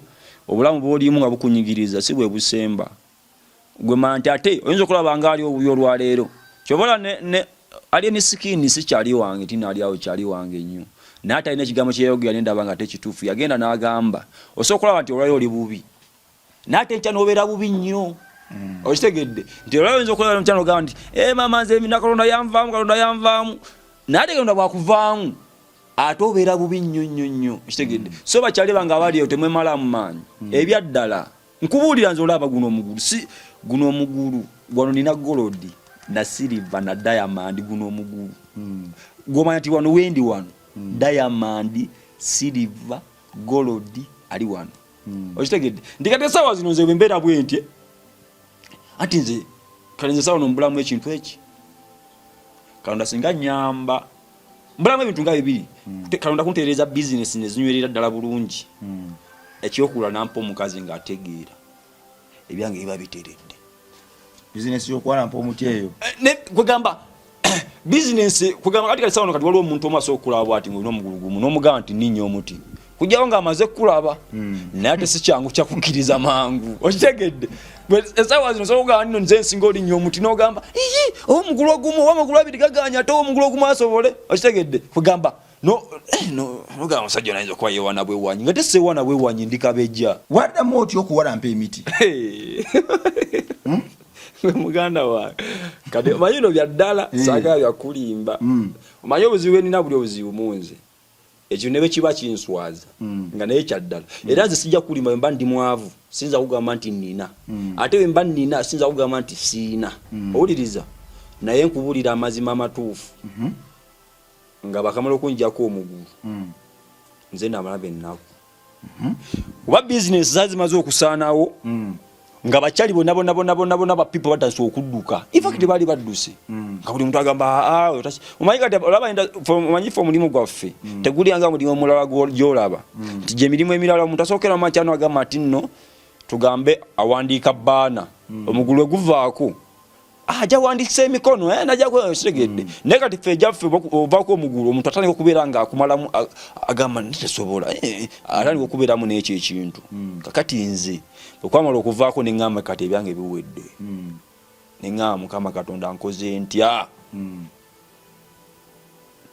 obulamu bw'olimu nga bukunyigiriza si bwe busemba gwe manti ate oyinza okulaba nga ali obubi olwaleero kyobola ali emisikini si kyali wange tinaali awo kyali wange nnyo naye ate alina ekigambo kyeyayogera nendaba nga tekituufu yagenda n'agamba osobola okulaba nti olwaleero oli bubi naye ate nkya n'obeera bubi nnyo okitegedde nti olwaleero oyinza okulaba nkya n'ogamba nti mama nze mina Katonda yanvaamu naye ate Katonda bwakuvaamu ate obeera bubi nnyo kitegedde so bakyali bange abaliyo temwemalamu maanyi ebyaddala nkubuulira nze olaba guno omugulu wano nina golodi na silver na diamond guno omugulu gwomanya ti wano wendi wano diamond silver golodi ali wano okitegedde nti kati esawa zino nze bwembeera bwentye anti nze kale nze sawa nomubulamu ekintu eki Katonda singa nyamba mbulamu ebintu nga 2 Katonda kunteereza business nezinywerera ddala bulungi ekyokula nampa omukazi ng'ategeera ebyange biba biteredde business yokwala mpa omuti eyo kwegamba business kwegamba kati sawa kati waliwo omuntu omu asobola okulaba ati ng'olina omugulu gumu n'omugamba nti nninnya omuti kujjawo ng'amaze kulaba naye ate si kyangu kyakukkiriza mangu okitegedde esawa zino osobola okugamba nino nze nsinga olinnya omuti n'ogamba omugulu ogumu oba amagulu 2 gaganya ate omugulu ogumu asobole okitegedde kwegamba no ga musajja nainza kwa yewana bwe wanyi ngate se wana bwe wanyi ndikabeja wada moti okuwala mpe emiti muganda wa kade mayino bya ddala saga ya kulimba mayo buziwe nina buli obuzibu munze ekyo nebe kiba kinswaza nga naye kyaddala era nze sijja kulimba mba ndi mwavu sinza kugamba nti nina ate mba nina sinza kugamba nti siina owuliriza naye nkubulira amazima amatuufu nga bakamala okunjako omugulu nze namalabe ennaku kuba bizinesi zazimaze okusaanawo nga bakyali bonna ba people batandise okudduka infact baali badduse nga buli muntu agamba omanyifa omulimu gwaffe tegulyanga mulimu omulala gyolaba nti gye emirimu emirala omuntu asookera mu makyano agamba ati nno tugambe awandiika baana omugulu eguvaako ajja wandikisa emikono najja kwesigedde naye kati ffe ejjaffe ovaako omugulu omuntu atandika okubeera nga akumalamu agamba ntesobola atandika okubeeramu n'ekyo ekintu kakati nze okwamala okuvaako neŋŋamba kati ebyange biwedde neŋŋamba Mukama Katonda nkoze ntya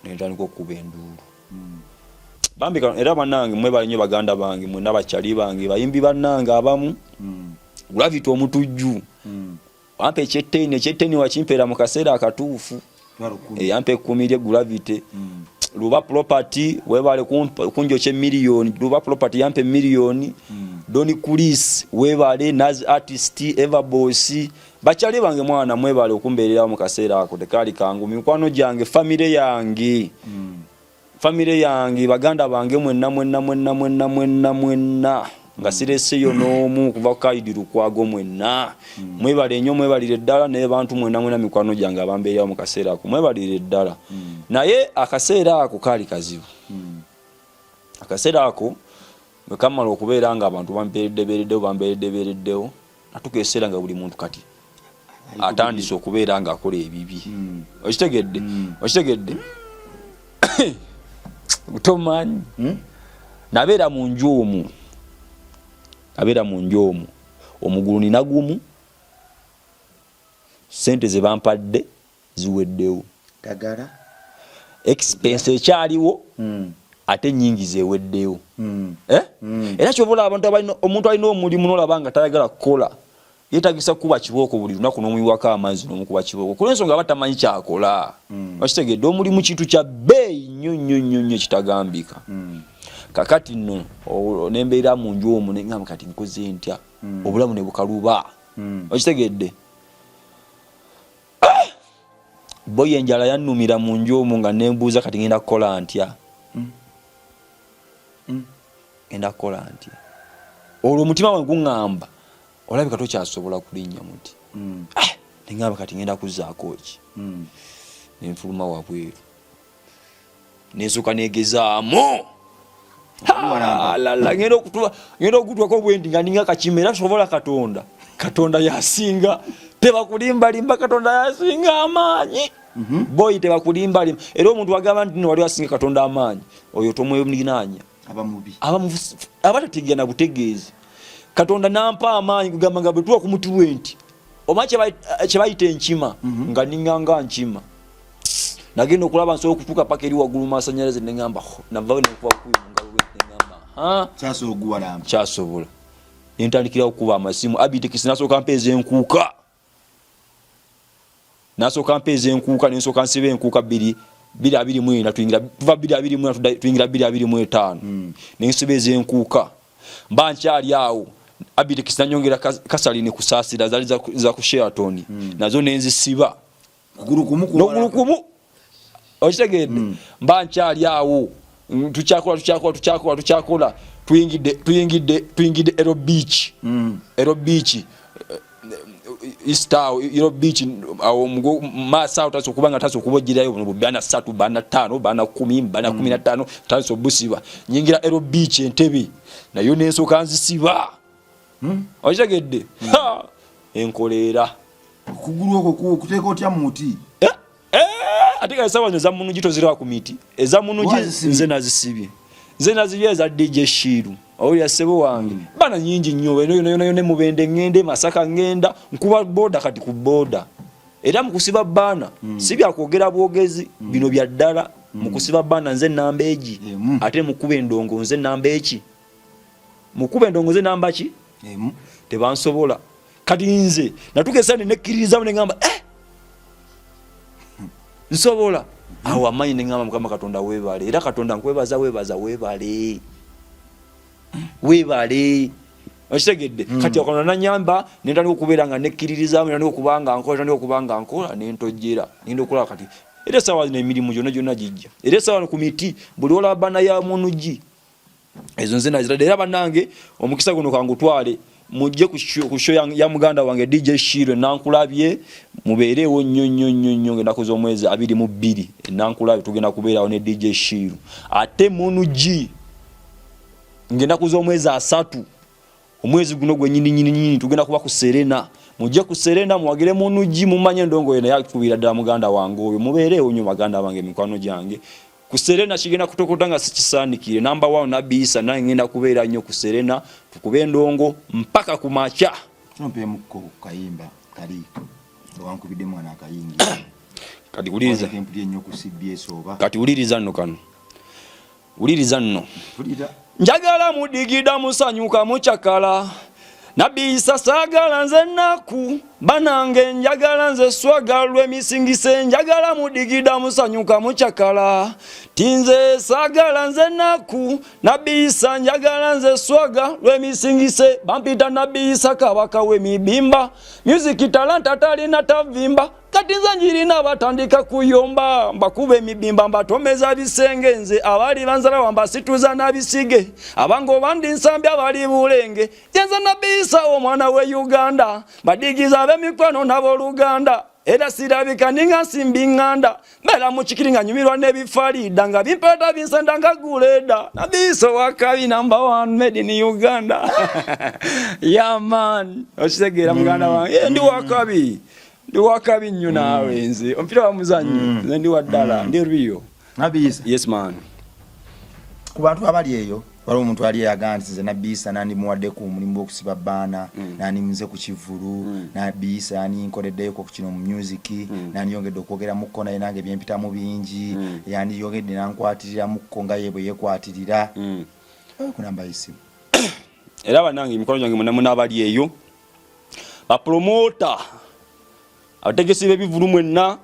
nentandika okukuba enduulu bambi era bannange mwebale nnyo baganda bange mwenna bakyali bange bayimbi bannange abamu Gravity omutujju ampe ekyetteeni wakimpeera mu kaseera akatuufu ampe 10 Gravity Luba property webale kunjoche million Luba property yampe million Doni Kulis webale Naz artist Eva Boss bakyali bange mwana mwebale okumbeerera mu kaseera ako tekali kangu mikwano gyange family yange baganda bange mwenna nga sireseyo n'omu kuva kaidiru kwago mwenna mwebale nnyo mwebalire ddala naye bantu mwenna mikwano gyange abambeerera mu kaseera ako mwebalire ddala naye akaseera ako kali kazibu akaseera ako mekamala okubeera nga abantu bambeereddewo natukeseera nga buli muntu kati atandise okubeera nga akola ebibi okitegedde utomanyi nabeera mu nju omwo omugulu nina gumu sente ze bampadde ziweddewo tagala expense ekyaliwo ate nyingi zeweddewo era kyobola abantu omuntu alina omulimu n'olaba tayagala kukola yeetagisa kuba kibooko buli lunaku n'omuyiwako amazzi n'omukuba kibooko kulw'ensonga batamanyi kyakola okitegedde omulimu kintu kya bbeeyi nnyo kitagambika kakati nno nembeera mu nju omwo neŋŋamba kati nkoze ntya obulamu ne bukaluba okitegedde boyi enjala yannumira mu nju omwo nga nembuuza kati ngenda kukola ntya olwo omutima wange guŋŋamba olabika tokyasobola kulinnya muti neŋŋamba kati ngenda kuzzaako ki nenfuluma wabweru nensooka negezaamu ngenda okutwako bwendi nga ninga kakima era sobola Katonda yasinga tebakulimbalimba Katonda yasinga amaanyi boyi tebakulimbalimba era omuntu wagamba nti wali wasinga Katonda amaanyi oyo tomwemulinaanya abatategera na butegeezi Katonda nampa amaanyi kugamba nga bwetuwa ku muti w'enti omanyi kye bayita enkima nga ninganga nkima nagenda okulaba nsobola okutuuka paka eri waggulu masannyalaze neŋŋamba navayo nekuba kyasobola nentandikira okuba amasimu Abitekis nasooka mpeeza enkuuka nensooka nsiba enkuuka 224 tuva 224 tuyingira 225 nensiba enkuuka mba nkyali awo Abitekis nanyongera kasalini kusaasira zaali za ku Sheraton nazo nenzisiba n'okugulu kumu okitegedde mba nkyali awo tukyakola tuyingidde Ero Beach Ero Beach awo masa utaso kubanga taso kubogirayo bana 3 bana 5 bana 10 bana 15 taso busiba nyingira Ero Beach Entebbe nayo nensoka nzisiba okitegedde enkolera okugulu okwo kuteeka otya muti atika esawa nza munu gitozira ku miti eza munu nze nazisibye eza DJ Shiru oli yasebo wange bana nyingi nnyo ne mubende ngende Masaka ngenda nkuba boda kati ku boda era mukusiba bana sibya kwogera bwogezi bino bya ddala mukusiba bana nze namba eji ate mukube endongo nze namba eki mukube endongo nze namba ki tebansobola kati nze natukesane nekkiririza ne ngamba nsobola awo amanyi ne ngamba Mukama Katonda webale era Katonda nkwebaza webale okitegedde kati akono nanyamba nendani okubeera nga nekkiririza nendani okubanga nkola nentojera nendo okola kati era sawa zino emirimu gyonna gijja era sawa ku miti buli olaba bana ya munuji ezo nze nazira era banange omukisa guno kangutwale mujje ku show ya muganda wange DJ Shiro nankulabye mubeerewo nnyo ngenda kuza omwezi 22 nankulabye tugenda kubeerawo ne DJ Shiro ate munuji ngenda kuza omwezi 3 omwezi guno gwe nyini tugenda kuba ku Serena mujje ku Serena muwagire munuji mumanye ndongo yena yakubira ddala muganda wange oyo mubeerewo nnyo baganda bange mikwano gyange ku Serena kigenda kutokotanga sikisanikire number 1 nabisa naye ngenda kubeera nnyo ku Serena tukube ndongo mpaka ku macha tumpe mukko kayimba kali wankubide mwana akayingi kati uliriza kempuli nnyo ku CBS oba kati uliriza nno njagala mudigida musanyuka muchakala nabisa sagala nze naku banange njagala nze swagalwe misingise njagala mudigida musanyuka muchakala tinze sagala nze naku nabisa njagala nze swagalwe misingise bampita nabisa kabaka we mibimba music talent atalina tavimba kati nze njirina batandika kuyomba mbakube mibimba mbatomeza bisenge nze abali banzala wamba situza nabisige abango bandi nsambya abali bulenge yenza nabisa omwana we Uganda badigiza bemikwano nabo Luganda era sirabika ninga simbinganda mera muchikiringa nyumirwa nebifalida nga bimpata binsenda nga guleda nabisa wakabi number 1 made in Uganda yeah man okitegera muganda wange ndi wakabi nnyo nawe nze ompira wa muzanyo nze ndi waddala ndi Rio nabisa yes man ku bantu abali eyo waliwo omuntu ali yaganze nze nabisa nandi muwadde ku mulimu okusiba bana nani mze ku kivulu nabisa yani nkoleddeyo ku kino mu music nani yongedde okwogera mukko naye nange byempita mu bingi yani yongedde nankwatirira mukko nga yebwe yekwatirira kunamba isimu era banange emikono gyange muna abali eyo ba promoter ategesibe bivulu mwenna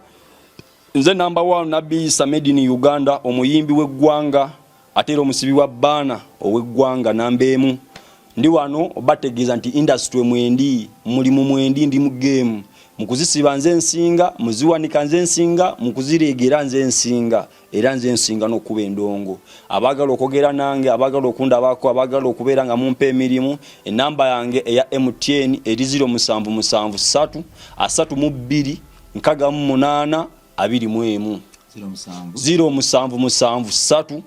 nze number 1 nabisa made in Uganda omuyimbi w'eggwanga atero omusibi wa bana ow'eggwanga namba 1 ndi wano obategeeza nti industry mwendi mulimu mwendi ndi mu game mukuzisiba nze nsinga muziwanika nze nsinga mukuziregera nze nsinga era nze nsinga n'okuba endongo abagala okogera nange abagala okundabako abagala okubeera nga mumpa emirimu enamba yange eya MTN eri 0773 32 98 21 0773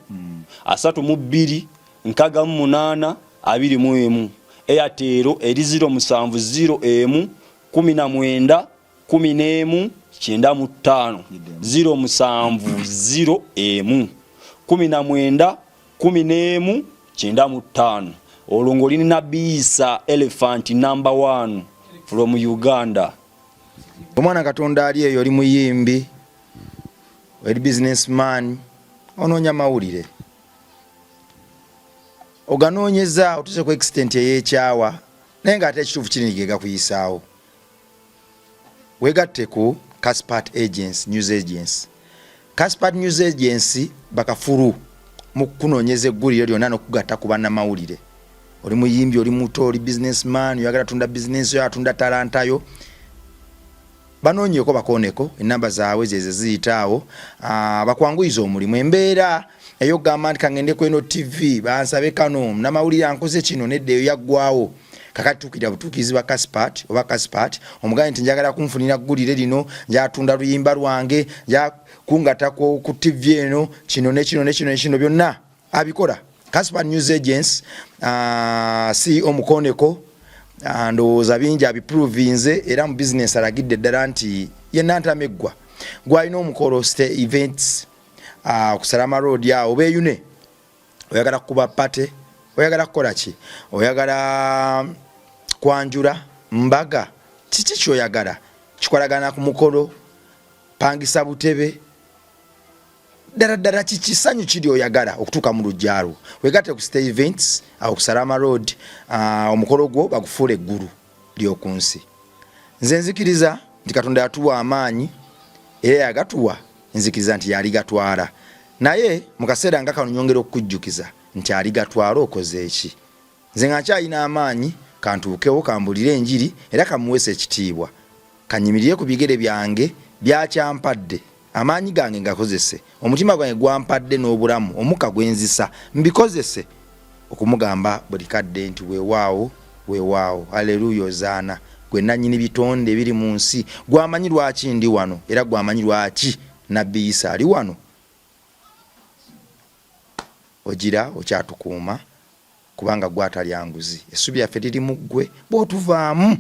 32 98 21 Airtel eri 0701 19 11 95 0701 19 11 95 olongolini nabisa elephant number 1 from Uganda. Omwana Katonda ali eyo oli muyimbi oli businessman ononya mawulire oganonyeza otuse ku extent eyekyawa nenga ate ekituufu kinigega kuyisaawo wegatte ku Caspat Agency News Agency. Caspat News Agency bakafuru mu kunonyeza eggulire lyonna n'okugatta ku bannamawulire. Oli muyimbi oli muto oli businessman oyagala tunda business yo atunda talanta yo banonyeko bakoneko enamba zaabwe zeze ziyitaawo bakwanguyiza omulimu embeera eyo gamba nti kangende ku eno TV bansabe kano namawulire ankoze kino neddeyo yaggwawo kakati tukira butukizi ba Caspat oba Caspat omugaye nti njagala kunfunira ggulire lino njatunda luyimba lwange nja kungata ku TV eno kino nekino byonna abikola. Caspat News Agency CEO Mukoneko ndowooza bingi abiprovinze era mu business alagidde ddala nti yenna ntameggwa gwalina omukolo state events ku Salama Road awo beeyune oyagala kuba pate oyagala kukola ki oyagala kwanjula mbaga kiki kyoyagala kikolagana ku mukolo pangisa butebe ddala kisanyu kiri oyagala okutuuka mu lujjalo wegatte ku state events awo ku Salama Road omukolo gwo bagufuula eggulu ly'oku nsi. Nze nzikiriza nti Katonda yatuwa amaanyi era yagatuwa, nzikiriza nti yali gatwala, naye mu kaseera nga kano nyongera okukujjukiza nti ali gatwala okoze eki. Nze nga nkyalina amaanyi kantuukewo kambulire enjiri era kamuweesa ekitiibwa, kanyimirire ku bigere byange byakyampadde, amaanyi gange ngakozese, omutima gwange gwampadde n'obulamu omukka gwenzisa mbikozese okumugamba buli kadde nti weewaawo weewaawo, haleluya ozaana gwe nannyini bitonde ebiri mu nsi, gwamanyi lwaki ndi wano era gwamanyi lwaki Nabbi Isa ali wano. Ogira okyatukuuma kubanga gwatalya nguzi, essubi lyaffe liri mu ggwe, bw'otuvaamu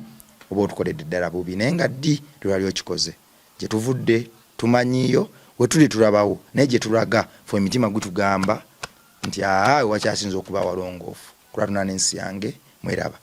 oba otukoledde ddala bubi naye nga ddi lwali okikoze. Gye tuvudde tumanyiyo, we tuli tulabawo, naye gye tulaga fe emitima gutugamba nti wakyasinza okuba walongoofu kulwatuna n'ensi yange mweraba.